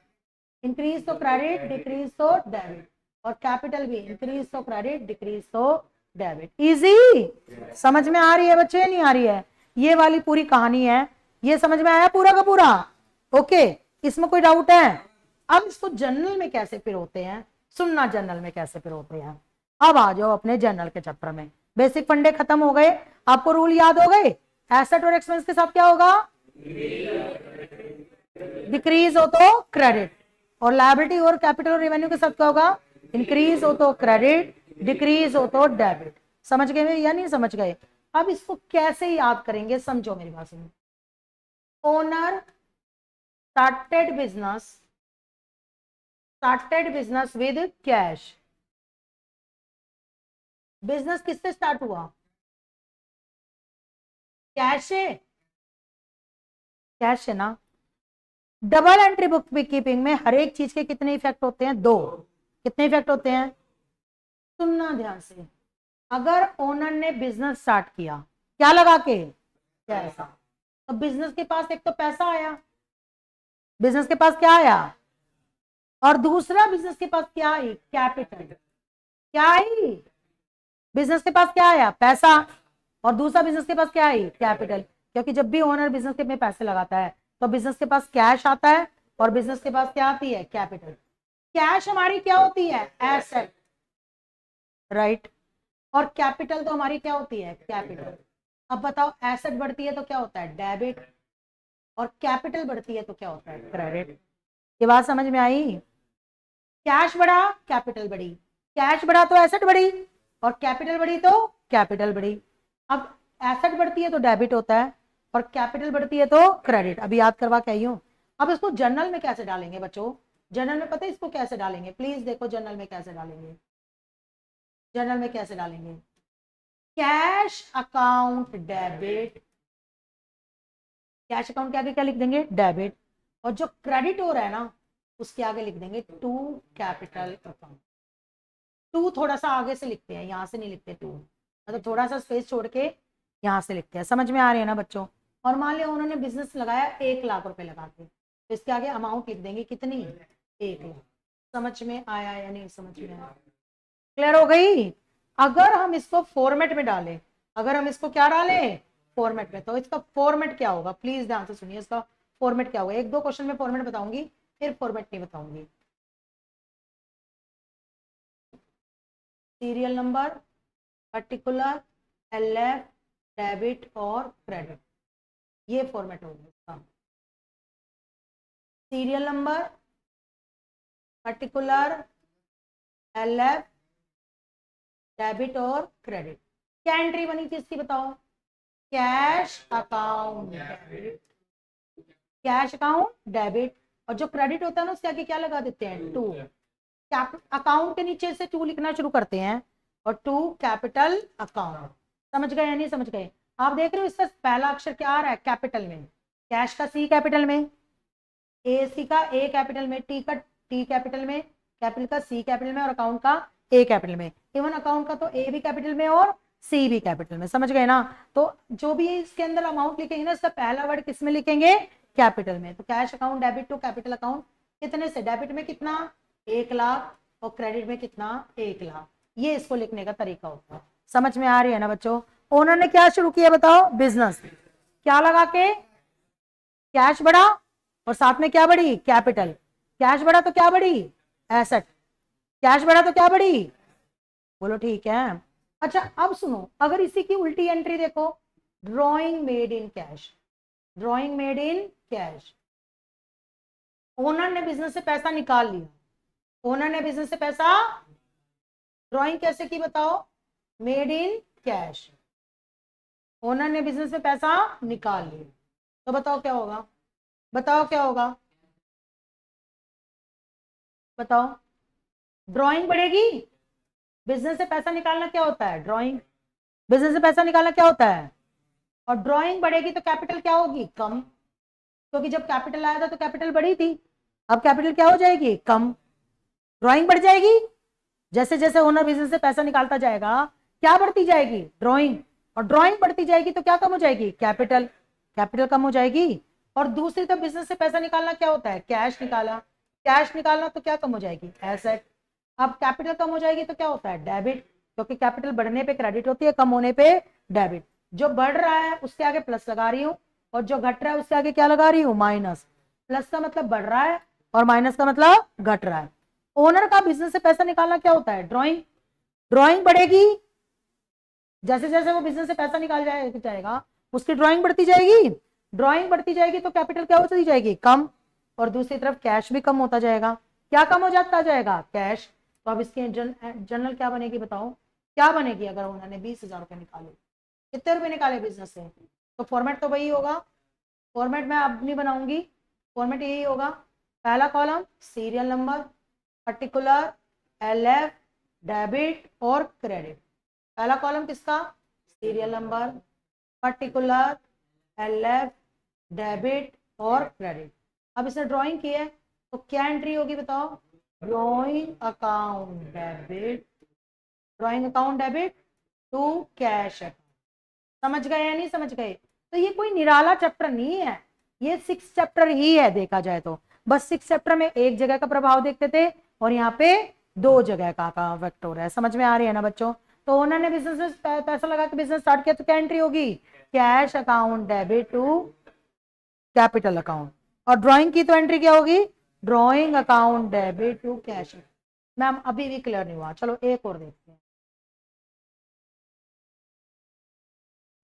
इंक्रीज तो क्रेडिट, डिक्रीज तो डेबिट। और कैपिटल भी इंक्रीज तो क्रेडिट, डिक्रीज तो डेबिट। इजी। समझ में आ रही है बच्चे, नहीं आ रही है? ये वाली पूरी कहानी है। ये समझ में आया पूरा का पूरा? ओके, इसमें कोई डाउट है? अब इसको जनरल में कैसे फिर होते हैं, सुनना जनरल में कैसे फिर होते हैं। अब आ जाओ अपने जनरल के चैप्टर में। बेसिक फंडे खत्म हो गए, आपको रूल याद हो गए। एसेट और एक्सपेंस के साथ क्या होगा? डिक्रीज हो तो क्रेडिट। और लायबिलिटी और कैपिटल और रेवेन्यू के साथ क्या होगा? इंक्रीज हो तो क्रेडिट, डिक्रीज हो तो डेबिट। समझ गए या नहीं समझ गए? अब इसको कैसे याद करेंगे, समझो मेरी बात सुनो। Owner started business with cash. Business किससे स्टार्ट हुआ? कैश से। कैश से ना। डबल एंट्री बुक कीपिंग में हर एक चीज के कितने इफेक्ट होते हैं? 2। कितने इफेक्ट होते हैं? सुनना ध्यान से। अगर ओनर ने बिजनेस स्टार्ट किया क्या लगा के? कैसा। तो बिजनेस के पास एक तो पैसा आया, बिजनेस के पास क्या आया, और दूसरा बिजनेस के पास क्या आई? कैपिटल। क्या आई? बिजनेस के पास क्या आया? पैसा। और दूसरा बिजनेस के पास क्या आई? कैपिटल। क्योंकि जब भी ओनर बिजनेस के में पैसे लगाता है तो बिजनेस के पास कैश आता है और बिजनेस के पास क्या आती है? कैपिटल। कैश हमारी क्या होती है? Asset, right. और कैपिटल तो हमारी क्या होती है? कैपिटल। अब बताओ, एसेट बढ़ती है तो क्या होता है? डेबिट। और कैपिटल बढ़ती है तो क्या होता है? क्रेडिट। ये बात समझ में आई? कैश बढ़ा, कैपिटल बढ़ी। कैश बढ़ा तो एसेट बढ़ी, और कैपिटल बढ़ी तो कैपिटल बढ़ी। अब एसेट बढ़ती है तो डेबिट होता है और कैपिटल बढ़ती है तो क्रेडिट। अभी याद करवा के आई हूं। अब इसको जर्नल में कैसे डालेंगे बच्चों? जर्नल में पता है इसको कैसे डालेंगे? प्लीज देखो जर्नल में कैसे डालेंगे। जर्नल में कैसे डालेंगे? Cash account debit. Cash account के आगे क्या लिख देंगे? डेबिट। और जो क्रेडिट हो रहा है ना उसके आगे लिख देंगे टू कैपिटल अकाउंट। टू थोड़ा सा आगे से लिखते हैं, यहां से नहीं लिखते टू, मतलब थोड़ा सा स्पेस छोड़ के यहां से लिखते हैं। समझ में आ रही है ना बच्चों? और मान लिया उन्होंने बिजनेस लगाया 1 लाख रुपए लगा के, तो इसके आगे अमाउंट लिख देंगे कितनी? 1 लाख। समझ में आया या नहीं समझ में आया? क्लियर हो गई? अगर हम इसको फॉर्मेट में डालें, अगर हम इसको क्या डालें? फॉर्मेट में, तो इसका फॉर्मेट क्या होगा? प्लीज ध्यान से सुनिए, इसका फॉर्मेट क्या होगा। 1-2 क्वेश्चन में फॉर्मेट बताऊंगी, फिर फॉर्मेट नहीं बताऊंगी। Serial number, particular, LF, debit और क्रेडिट, ये फॉर्मेट होगा इसका। Serial number, particular, LF, debit और क्रेडिट। क्या एंट्री बनी थी इसकी बताओ? Cash account debit. Cash account debit, और जो क्रेडिट होता है ना उसके आगे क्या लगा देते हैं? टू। अकाउंट के नीचे से टू लिखना शुरू करते हैं और टू कैपिटल अकाउंट। समझ गए या नहीं समझ गए? आप देख रहे हो इसका पहला अक्षर क्या आ रहा है? कैपिटल में। कैश का सी कैपिटल में, ए सी का ए कैपिटल में, टी का टी कैपिटल में, कैपिटल का सी कैपिटल में और अकाउंट का ए कैपिटल में। इवन अकाउंट का तो ए भी कैपिटल में और सी भी कैपिटल में, समझ गए ना। तो जो भी इसके अंदर अमाउंट लिखेंगे ना, इसका पहला वर्ड किस में लिखेंगे, कैपिटल में। तो cash account debit to capital account कितने से, डेबिट में कितना 1 लाख और क्रेडिट में कितना 1 लाख, ये इसको लिखने का तरीका होता है। समझ में आ रही है ना बच्चों। ओनर ने क्या शुरू किया बताओ, बिजनेस, क्या लगा के, कैश बढ़ा और साथ में क्या बढ़ी, कैपिटल। कैश बढ़ा तो क्या बढ़ी, एसेट। कैश बढ़ा तो क्या बढ़ी, बोलो ठीक है। अच्छा अब सुनो, अगर इसी की उल्टी एंट्री देखो, drawing made in cash, drawing made in cash. Owner ने बिजनेस से पैसा निकाल लिया, ओनर ने बिजनेस से पैसा, ड्रॉइंग कैसे की बताओ, मेड इन कैश। ओनर ने बिजनेस में पैसा निकाल लिया, तो बताओ क्या होगा, बताओ क्या होगा, बताओ। ड्रॉइंग बढ़ेगी, बिजनेस से पैसा निकालना क्या होता है, ड्रॉइंग। बिजनेस से पैसा निकालना क्या होता है, और ड्रॉइंग बढ़ेगी तो कैपिटल क्या होगी, कम, क्योंकि जब कैपिटल आया था तो कैपिटल बढ़ी थी, अब कैपिटल क्या हो जाएगी, कम। ड्रॉइंग बढ़ जाएगी, जैसे जैसे ओनर बिजनेस से पैसा निकालता जाएगा क्या बढ़ती जाएगी, ड्रॉइंग। और ड्रॉइंग बढ़ती जाएगी तो क्या कम हो जाएगी, कैपिटल, कैपिटल कम हो जाएगी। और दूसरी तरफ बिजनेस से पैसा निकालना क्या होता है, कैश निकाला, कैश निकालना तो क्या कम हो जाएगी, एसेट। अब कैपिटल कम हो जाएगी तो क्या होता है, डेबिट, क्योंकि कैपिटल बढ़ने पे क्रेडिट होती है, कम होने पे डेबिट। जो बढ़ रहा है उसके आगे प्लस लगा रही हूँ, और जो घट रहा है उसके आगे क्या लगा रही हूँ, माइनस। प्लस का मतलब बढ़ रहा है और माइनस का मतलब घट रहा है। ओनर का बिजनेस से पैसा निकालना क्या होता है, ड्रॉइंग। ड्रॉइंग बढ़ेगी, जैसे जैसे वो बिजनेस से पैसा निकाल जाएगा उसकी ड्रॉइंग बढ़ती जाएगी, ड्रॉइंग बढ़ती जाएगी तो कैपिटल क्या होती जाएगी, कम। और दूसरी तरफ कैश भी कम होता जाएगा, क्या कम हो जाता जाएगा, कैश। तो अब इसकी जनरल क्या बनेगी बताओ, क्या बनेगी। अगर उन्होंने 20,000 रुपए निकाले, कितने रुपए निकाले बिजनेस से, तो फॉर्मेट तो वही होगा, फॉर्मेट मैं अब नहीं बनाऊंगी, फॉर्मेट यही होगा। पहला column serial number, particular, LF, debit और क्रेडिट। पहला कॉलम किसका, serial number, particular, LF, debit और क्रेडिट। अब इसने ड्राइंग की है तो क्या एंट्री होगी बताओ, drawing account debit, drawing account debit to cash account. समझ गए या नहीं समझ गए। तो ये कोई निराला चैप्टर नहीं है, ये 6 चैप्टर ही है देखा जाए तो। बस 6 चैप्टर में एक जगह का प्रभाव देखते थे और यहाँ पे 2 जगह का वेक्टर है। समझ में आ रही है ना बच्चों। तो ओनर ने बिजनेस में पैसा लगा के बिजनेस स्टार्ट किया तो क्या एंट्री होगी, cash account debit to capital account. और ड्राइंग की तो एंट्री क्या होगी, drawing account debit to cash. Ma'am अभी भी क्लियर नहीं हुआ, चलो एक और देखते हैं।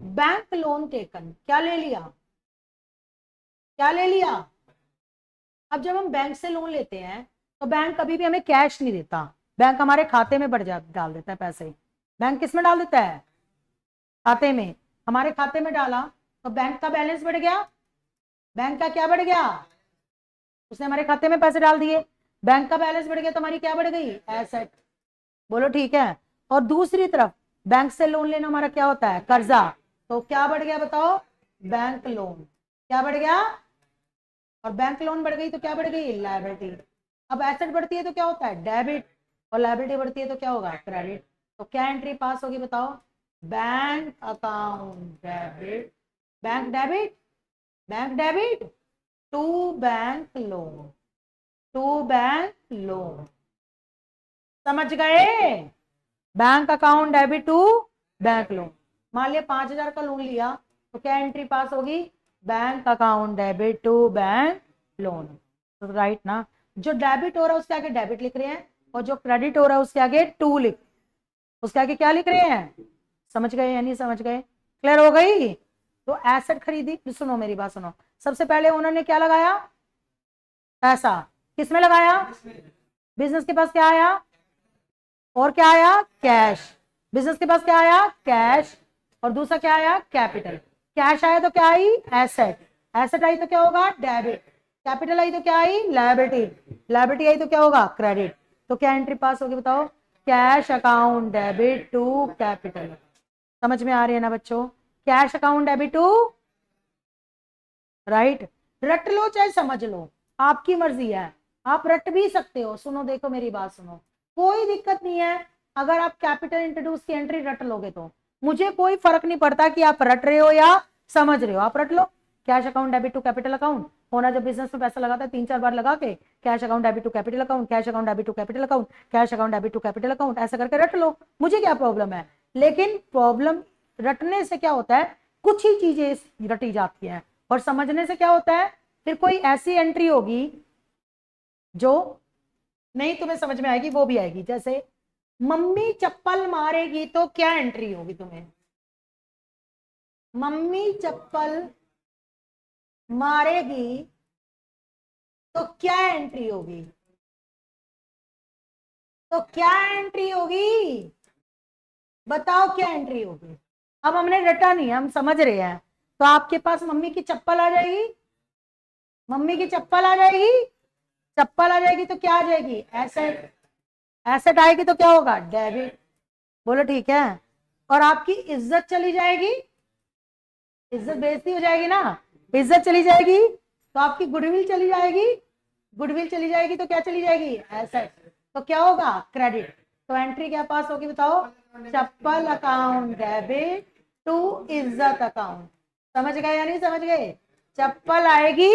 बैंक लोन टेकन, क्या ले लिया, क्या ले लिया। अब जब हम बैंक से लोन लेते हैं तो बैंक कभी भी हमें कैश नहीं देता, बैंक हमारे खाते में डाल देता है पैसे। बैंक किस में डाल देता है, खाते में। हमारे खाते में डाला तो बैंक का बैलेंस बढ़ गया, बैंक का क्या बढ़ गया, उसने हमारे खाते में पैसे डाल दिए, बैंक का बैलेंस बढ़ गया तो हमारी क्या बढ़ गई, एसेट। बोलो ठीक है। और दूसरी तरफ बैंक से लोन लेना हमारा क्या होता है, कर्जा। तो क्या बढ़ गया बताओ, बैंक लोन, क्या बढ़ गया, और बैंक लोन बढ़ गई तो क्या बढ़ गई, लायबिलिटी। अब एसेट बढ़ती है तो क्या होता है, डेबिट, और लायबिलिटी बढ़ती है तो क्या होगा, क्रेडिट। तो क्या एंट्री पास होगी बताओ, bank account debit, bank debit, bank debit to bank loan, to bank loan. समझ गए, bank account debit to bank loan. मान लिया 5,000 का लोन लिया तो क्या एंट्री पास होगी, bank account debit to bank loan. तो राइट ना, जो डेबिट हो रहा है उसके आगे डेबिट लिख रहे हैं और जो क्रेडिट हो रहा है उसके आगे टू लिख, उसके आगे क्या लिख रहे हैं। समझ गए या नहीं समझ गए, क्लियर हो गई। तो एसेट खरीदी, सुनो मेरी बात सुनो। सबसे पहले उन्होंने क्या लगाया, पैसा, किसमें लगाया, बिजनेस के पास क्या आया, और क्या आया, कैश। बिजनेस के पास क्या आया, कैश, और दूसरा क्या आया, कैपिटल। कैश आया तो क्या आई, एसेट, एसेट आई तो क्या होगा, डेबिट, कैपिटल आई तो क्या आई, लायबिलिटी, लायबिलिटी आई तो क्या होगा, क्रेडिट। तो क्या एंट्री पास होगी बताओ, cash account debit to capital. समझ में आ रही है ना बच्चों, cash account debit to, right. रट लो चाहे समझ लो, आपकी मर्जी है, आप रट भी सकते हो। सुनो देखो मेरी बात सुनो, कोई दिक्कत नहीं है अगर आप कैपिटल इंट्रोड्यूस की एंट्री रट लोगे तो। मुझे कोई फर्क नहीं पड़ता कि आप रट रहे हो या समझ रहे हो, आप रट लो। Cash account debit to capital account होना, जब बिजनेस में पैसा लगाता है 3-4 बार लगा के cash account debit to capital account, cash account debit to capital account, cash account debit to capital account, ऐसा करके रट लो, मुझे क्या प्रॉब्लम है। लेकिन प्रॉब्लम रटने से क्या होता है, कुछ ही चीजें रटी जाती हैं, और समझने से क्या होता है, फिर कोई ऐसी एंट्री होगी जो नहीं तुम्हें समझ में आएगी, वो भी आएगी। जैसे मम्मी चप्पल मारेगी तो क्या एंट्री होगी तुम्हें, मम्मी चप्पल मारेगी तो क्या एंट्री होगी, तो क्या एंट्री होगी, बताओ क्या एंट्री होगी। अब हमने रटा नहीं, हम समझ रहे हैं, तो आपके पास मम्मी की चप्पल आ जाएगी, मम्मी की चप्पल आ जाएगी, चप्पल आ जाएगी तो क्या आ जाएगी, एसेट, एसेट आएगी तो क्या होगा, डेबिट। बोलो ठीक है। और आपकी इज्जत चली जाएगी, इज्जत बेइज्जती हो जाएगी ना, इज्जत चली जाएगी तो आपकी गुडविल चली जाएगी, गुडविल चली जाएगी तो क्या चली जाएगी, एसेट, तो क्या होगा, क्रेडिट। तो एंट्री क्या पास होगी बताओ, चप्पल अकाउंट डेबिट टू इज्जत अकाउंट। समझ गए या नहीं समझ गए, चप्पल आएगी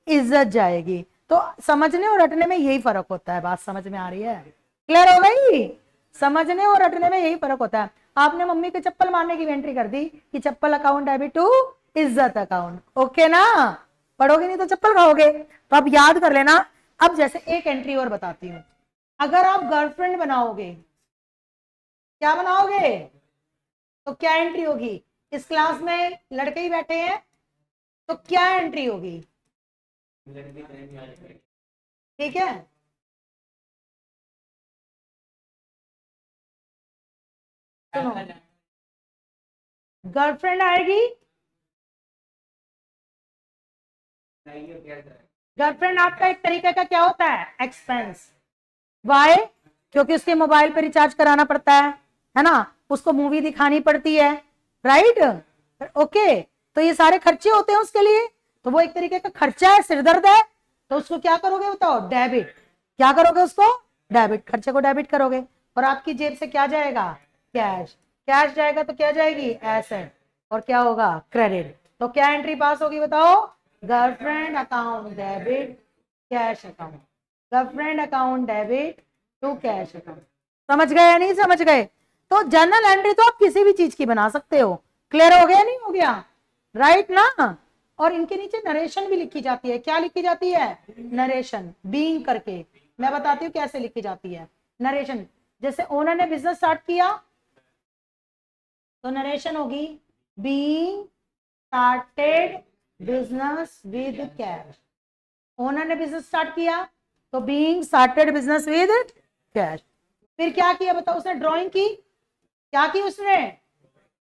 इज्जत जाएगी। तो समझने और रटने में यही फर्क होता है, बात समझ में आ रही है, क्लियर हो गई। समझने और रटने में यही फर्क होता है। आपने मम्मी के चप्पल मारने की एंट्री कर दी कि चप्पल अकाउंट डेबिट टू इज्जत अकाउंट, ओके ना, पढ़ोगे नहीं तो चप्पल खाओगे। तो आप याद कर लेना। अब जैसे एक एंट्री और बताती हूँ, अगर आप गर्लफ्रेंड बनाओगे, क्या बनाओगे, तो क्या एंट्री होगी, इस क्लास में लड़के ही बैठे हैं तो क्या एंट्री होगी, ठीक है। सुनो, गर्लफ्रेंड आएगी, गर्लफ्रेंड आपका एक तरीके का क्या होता है, एक्सपेंस। वाई, क्योंकि उसके मोबाइल पे रिचार्ज कराना पड़ता है ना, उसको मूवी दिखानी पड़ती है, राइट, ओके। तो ये सारे खर्चे होते हैं उसके लिए, तो वो एक तरीके का खर्चा है, सिरदर्द है, तो उसको क्या करोगे बताओ, डेबिट। क्या करोगे उसको, डेबिट, खर्चे को डेबिट करोगे। और आपकी जेब से क्या जाएगा, कैश, कैश जाएगा तो क्या जाएगी, एसेट, और क्या होगा, क्रेडिट। तो क्या एंट्री पास होगी बताओ, girlfriend account debit cash account, girlfriend account debit to cash account. समझ गए या नहीं समझ गए। तो जर्नल एंट्री तो आप किसी भी चीज की बना सकते हो, क्लियर हो गया नहीं हो गया, राइट ना। और इनके नीचे नरेशन भी लिखी जाती है, क्या लिखी जाती है, नरेशन, बीइंग करके। मैं बताती हूँ कैसे लिखी जाती है नरेशन। जैसे ओनर ने बिजनेस स्टार्ट किया तो नरेशन होगी, being started business with cash. Owner ने बिजनेस स्टार्ट किया तो being started business with cash. फिर क्या किया बताओ, उसने ड्राइंग की, क्या की उसने,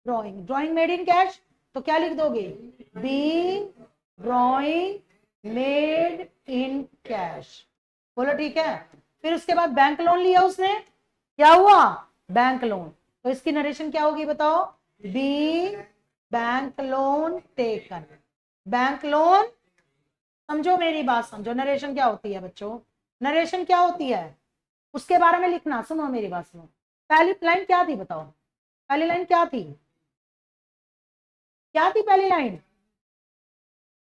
drawing, drawing made in cash, तो क्या लिख दोगे, being drawing made in cash. बोलो ठीक है। फिर उसके बाद बैंक लोन लिया उसने, क्या हुआ, बैंक लोन, तो इसकी नरेशन क्या होगी बताओ, being bank loan taken, bank loan. समझो मेरी बात, समझो नरेशन क्या होती है बच्चों, नरेशन क्या होती है उसके बारे में लिखना। सुनो मेरी बात सुनो, पहली लाइन क्या थी बताओ, पहली लाइन क्या थी, क्या थी पहली line,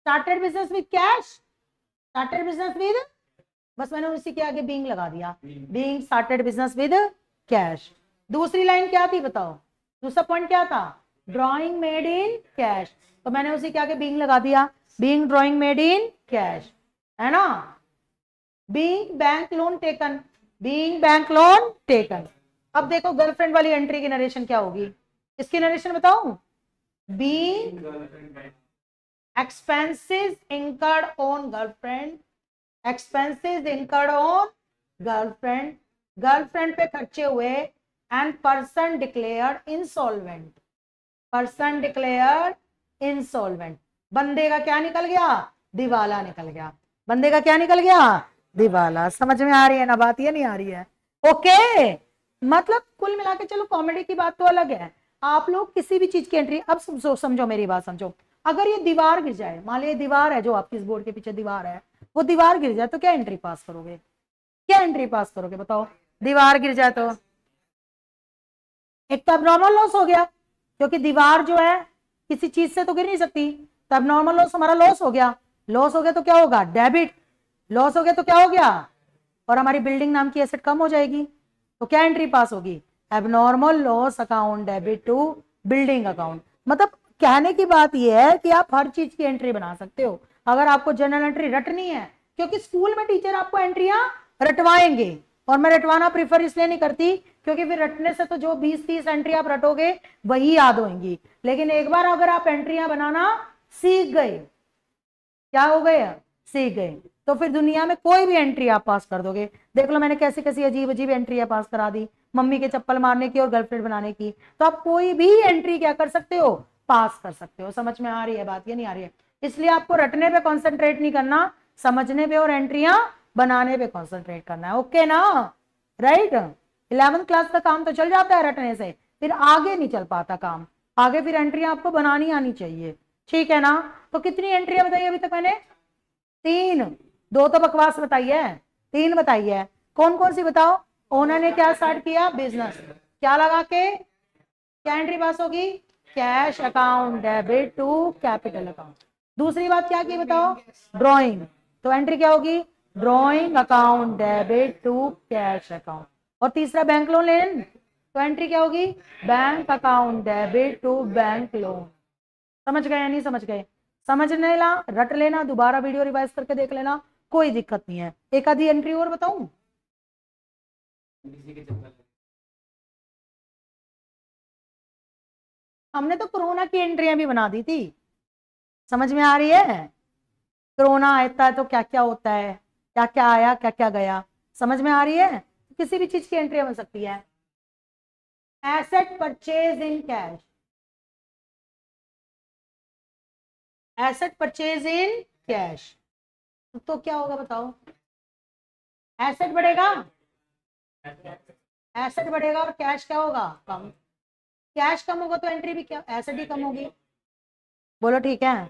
started business with cash, started business with, बस मैंने उसी के आगे बीइंग लगा दिया, being started business with cash. दूसरी लाइन क्या थी बताओ, दूसरा पॉइंट क्या था, ड्राइंग मेड इन कैश, तो मैंने उसी के आगे बीइंग लगा दिया, being drawing made in cash, है ना। Being bank loan taken, being bank loan taken. अब देखो गर्लफ्रेंड वाली एंट्री की नरेशन क्या होगी, इसकी नरेशन बताऊं, being expenses incurred on girlfriend, expenses incurred on girlfriend, girlfriend पे खर्चे हुए, and person declared insolvent, person declared insolvent. बंदे का क्या निकल गया, दिवाला निकल गया, बंदे का क्या निकल गया, दिवाला। समझ में आ रही है ना बात, ये नहीं आ रही है, ओके। मतलब कुल मिला के चलो कॉमेडी की बात तो अलग है, आप लोग किसी भी चीज की एंट्री, अब समझो मेरी बात समझो। अगर ये दीवार गिर जाए, मान लीजिए दीवार है जो आपकी इस बोर्ड के पीछे दीवार है, वो दीवार गिर जाए तो क्या एंट्री पास करोगे, क्या एंट्री पास करोगे बताओ, दीवार गिर जाए तो एक तो एब्नॉर्मल लॉस हो गया, क्योंकि दीवार जो है किसी चीज से तो गिर नहीं सकती। तब नॉर्मल लॉस हमारा लॉस हो गया। लॉस हो गया तो क्या होगा, डेबिट। लॉस हो गया तो क्या हो गया, और हमारी बिल्डिंग नाम की एसेट कम हो जाएगी। तो क्या एंट्री पास होगी, abnormal loss account debit to building account. मतलब कहने की बात यह है कि आप हर चीज की एंट्री बना सकते हो अगर आपको जनरल एंट्री रटनी है, क्योंकि स्कूल में टीचर आपको एंट्रियां रटवाएंगे। और मैं रटवाना प्रीफर इसलिए नहीं करती क्योंकि फिर रटने से तो जो 20-30 एंट्री आप रटोगे वही याद होंगी। लेकिन एक बार अगर आप एंट्रियां बनाना सीख गए, क्या हो गए, सीख गए, तो फिर दुनिया में कोई भी एंट्री आप पास कर दोगे। देख लो मैंने कैसी कैसी अजीब अजीब एंट्रियां पास करा दी, मम्मी के चप्पल मारने की और गर्लफ्रेंड बनाने की। तो आप कोई भी एंट्री क्या कर सकते हो, पास कर सकते हो। समझ में आ रही है बात या नहीं आ रही है? इसलिए आपको रटने पे कॉन्सेंट्रेट नहीं करना, समझने पे और एंट्रियां बनाने पे कॉन्सेंट्रेट करना है। ओके ना, राइट। 11th क्लास का काम तो चल जाता है रटने से, फिर आगे नहीं चल पाता काम। आगे फिर एंट्रियां आपको बनानी आनी चाहिए, ठीक है ना। तो कितनी एंट्रियां बताई अभी तक मैंने, 3। 2 तो बकवास बताई है, 3 बताई है। कौन कौन सी बताओ। ओनर ने क्या स्टार्ट किया, बिजनेस, क्या लगा के, क्या एंट्री पास होगी, cash account debit to capital account. दूसरी बात क्या की बताओ, ड्रॉइंग, तो एंट्री क्या होगी, drawing account debit to cash account. और तीसरा बैंक लोन लेन, तो एंट्री क्या होगी, bank account debit to bank loan. समझ गए या नहीं समझ गए, समझने ला रट लेना, दोबारा वीडियो रिवाइज करके देख लेना, कोई दिक्कत नहीं है। एक आधी एंट्री और बताऊं, हमने तो कोरोना की एंट्रियां भी बना दी थी। समझ में आ रही है, कोरोना आता है तो क्या क्या होता है, क्या क्या आया क्या क्या गया, समझ में आ रही है। किसी भी चीज की एंट्री बन सकती है। Asset purchase in cash, asset purchase in cash, तो क्या होगा बताओ, एसेट बढ़ेगा, एसेट बढ़ेगा और कैश क्या होगा, कम। कैश कम होगा तो एंट्री भी क्या, एसेट ही कम होगी। बोलो ठीक है।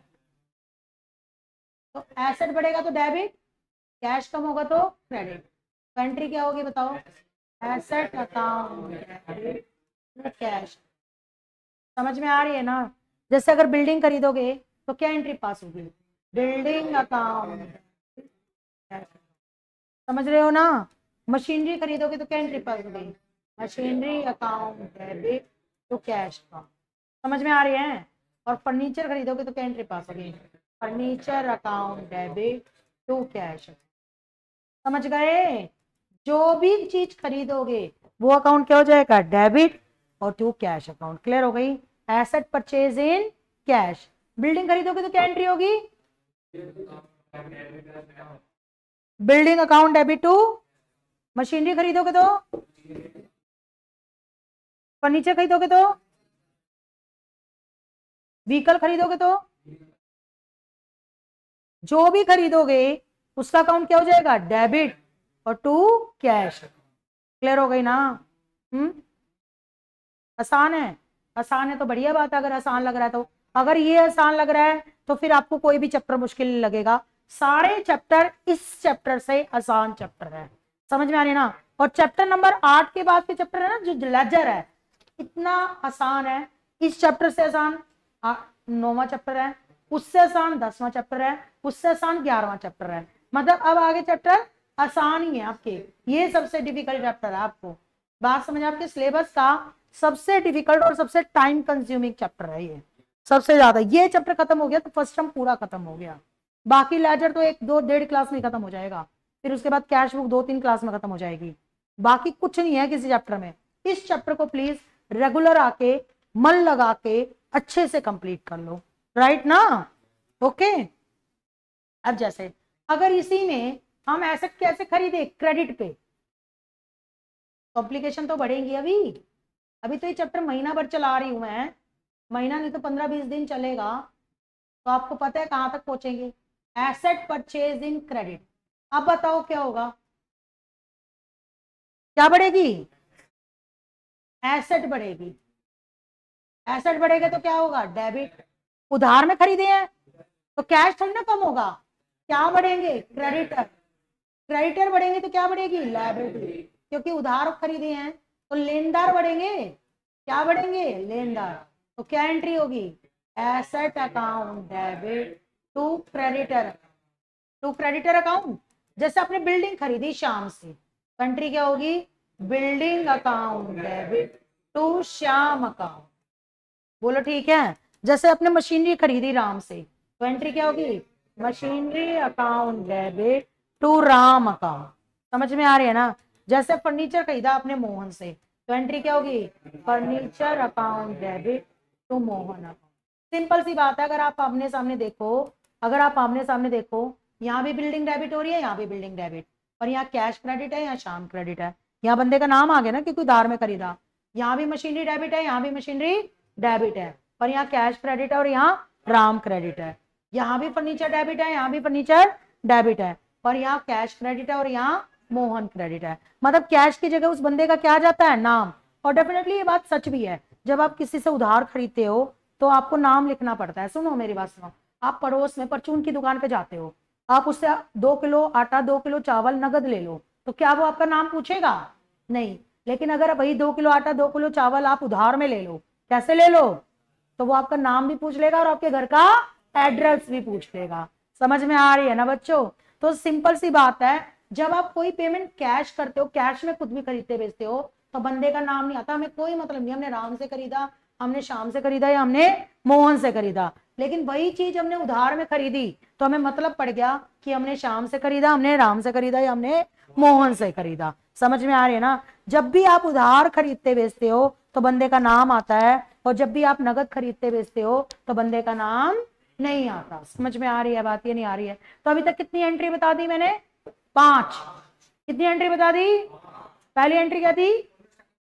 तो एसेट बढ़ेगा तो डेबिट, कैश कम होगा तो क्रेडिट, तो एंट्री क्या होगी बताओ, एसेट अकाउंट कैश। समझ में आ रही है ना। जैसे अगर बिल्डिंग खरीदोगे तो क्या एंट्री पास होगी, बिल्डिंग अकाउंट, समझ रहे हो ना। मशीनरी खरीदोगे तो क्या एंट्री पास होगी, machinery account debit to cash account. समझ में आ रही है। और फर्नीचर खरीदोगे तो क्या एंट्री पास होगी, furniture account debit to cash. समझ गए, जो भी चीज खरीदोगे वो अकाउंट क्या हो जाएगा, डेबिट और टू कैश अकाउंट। क्लियर हो गई। Asset purchase in cash, building खरीदोगे तो क्या एंट्री होगी, building account debit to, machinery खरीदोगे तो, फर्नीचर खरीदोगे तो, व्हीकल खरीदोगे तो, जो भी खरीदोगे उसका अकाउंट क्या हो जाएगा, डेबिट और टू कैश। क्लियर हो गई ना। आसान है, आसान है तो बढ़िया बात है। अगर आसान लग रहा है तो, अगर ये आसान लग रहा है तो फिर आपको कोई भी चैप्टर मुश्किल नहीं लगेगा। सारे चैप्टर इस चैप्टर से आसान चैप्टर है। समझ में आ रही है ना। और चैप्टर नंबर 8 के बाद के चैप्टर है ना जो लेजर है, इतना आसान है। इस चैप्टर से आसान 9वां चैप्टर है, उससे आसान 10वां चैप्टर है, उससे आसान 11वां चैप्टर है। मतलब अब आगे चैप्टर आसान ही है आपके, ये सबसे डिफिकल्ट चैप्टर है। आपको बात समझ, आपके सिलेबस का सबसे डिफिकल्ट और सबसे टाइम कंज्यूमिंग चैप्टर है ये, सबसे ज्यादा। ये चैप्टर खत्म हो गया तो फर्स्ट टर्म पूरा खत्म हो गया। बाकी लेजर तो 1-2-1.5 क्लास में खत्म हो जाएगा, फिर उसके बाद कैश बुक 2-3 क्लास में खत्म हो जाएगी। बाकी कुछ नहीं है किसी चैप्टर में। इस चैप्टर को प्लीज रेगुलर आके मन लगा के अच्छे से कंप्लीट कर लो, राइट ना। ओके। अब जैसे अगर इसी में हम एसेट कैसे खरीदे, क्रेडिट पे, कॉम्प्लिकेशन तो बढ़ेंगी। अभी अभी तो ये चैप्टर महीना भर चला रही हूं मैं, महीना नहीं तो 15-20 दिन चलेगा, तो आपको पता है कहां तक पहुंचेंगे। एसेट परचेज इन क्रेडिट, अब बताओ क्या होगा, क्या बढ़ेगी, एसेट बढ़ेगी। एसेट बढ़ेगा तो क्या होगा, डेबिट। उधार में खरीदे हैं तो कैश थोड़ी ना कम होगा, क्या बढ़ेंगे, क्रेडिटर। क्रेडिटर बढ़ेंगे तो क्या बढ़ेगी, लायबिलिटी, क्योंकि उधार खरीदे हैं तो लेनदार बढ़ेंगे। क्या बढ़ेंगे, लेनदार। तो क्या एंट्री होगी, asset account debit to creditor, to creditor account. जैसे आपने बिल्डिंग खरीदी श्याम से, तो एंट्री क्या होगी, building account debit to Shyam account. बोलो ठीक है। जैसे आपने मशीनरी खरीदी राम से, तो एंट्री क्या होगी, machinery account debit to Ram account. समझ में आ रही है ना। जैसे फर्नीचर खरीदा आपने मोहन से, तो एंट्री क्या होगी, furniture account debit to Mohan account. Simple सी बात है। अगर आप आमने सामने देखो, अगर आप आमने सामने देखो, यहाँ भी बिल्डिंग डेबिट हो रही है, यहाँ भी बिल्डिंग डेबिट, और यहाँ कैश क्रेडिट है, यहाँ शाम क्रेडिट है। यहाँ बंदे का नाम आ गया ना कि कोई उधार में खरीदा। यहाँ भी मशीनरी डेबिट है, यहाँ भी मशीनरी डेबिट है, पर यहाँ कैश क्रेडिट है और यहाँ राम क्रेडिट है। यहाँ भी फर्नीचर डेबिट है, यहाँ भी फर्नीचर डेबिट है, पर यहाँ कैश क्रेडिट है और यहाँ मोहन क्रेडिट है। मतलब कैश की जगह उस बंदे का क्या जाता है, नाम। और डेफिनेटली ये बात सच भी है, जब आप किसी से उधार खरीदते हो तो आपको नाम लिखना पड़ता है। सुनो मेरी बात सुनो, आप पड़ोस में परचून की दुकान पे जाते हो, आप उससे 2 किलो आटा 2 किलो चावल नगद ले लो, तो क्या वो आपका नाम पूछेगा, नहीं। लेकिन अगर वही 2 किलो आटा 2 किलो चावल आप उधार में ले लो, कैसे ले लो, तो वो आपका नाम भी पूछ लेगा और आपके घर का एड्रेस भी पूछ लेगा। समझ में आ रही है ना बच्चों। तो सिंपल सी बात है, जब आप कोई पेमेंट कैश करते हो, कैश में कुछ भी खरीदते बेचते हो, तो बंदे का नाम नहीं आता। हमें कोई मतलब नहीं, हमने राम से खरीदा, हमने श्याम से खरीदा या हमने मोहन से खरीदा, लेकिन वही चीज हमने उधार में खरीदी तो हमें मतलब पड़ गया कि हमने श्याम से खरीदा, हमने राम से खरीदा या हमने मोहन से खरीदा। समझ में आ रही है ना। जब भी आप उधार खरीदते बेचते हो तो बंदे का नाम आता है, और जब भी आप नगद खरीदते बेचते हो तो बंदे का नाम नहीं आता। समझ में आ रही है बात, ये नहीं आ रही है। तो अभी तक कितनी एंट्री बता दी मैंने, 5। कितनी एंट्री बता दी। पहली एंट्री क्या थी,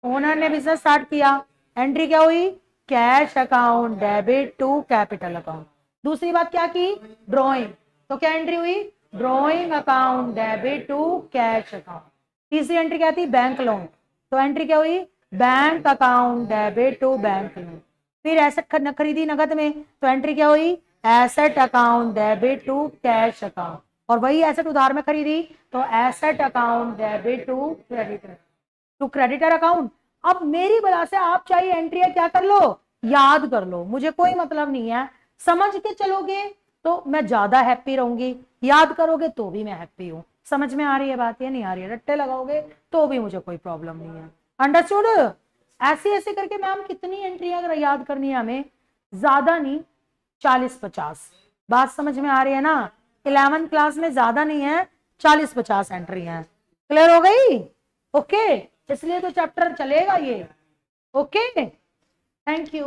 ओनर ने बिजनेस स्टार्ट किया, एंट्री क्या हुई, cash account debit to capital account. दूसरी बात क्या की, ड्रॉइंग, तो क्या एंट्री हुई, drawing account debit to cash account. तीसरी एंट्री क्या थी, बैंक लोन, तो एंट्री क्या हुई, bank account debit to bank loan. फिर एसेट खरीदी नगद में, तो एंट्री क्या हुई, asset account debit to cash account. और वही एसेट उधार में खरीदी, तो asset account debit to creditor account. अब मेरी वजह से आप चाहिए एंट्री क्या कर लो, याद कर लो, मुझे कोई मतलब नहीं है। समझ के चलोगे तो मैं ज्यादा हैप्पी रहूंगी, याद करोगे तो भी मैं हैप्पी हूँ। समझ में आ रही है बात, ये नहीं आ रही है, रट्टे लगाओगे तो भी मुझे कोई प्रॉब्लम नहीं है। अंडरस्टूड। ऐसे ऐसे करके मैम कितनी एंट्रियां अगर याद करनी है हमें, ज्यादा नहीं, 40-50। बात समझ में आ रही है ना। 11th क्लास में ज्यादा नहीं है, 40-50 एंट्री है। क्लियर हो गई, ओके। इसलिए तो चैप्टर चलेगा ये, ओके। Thank you.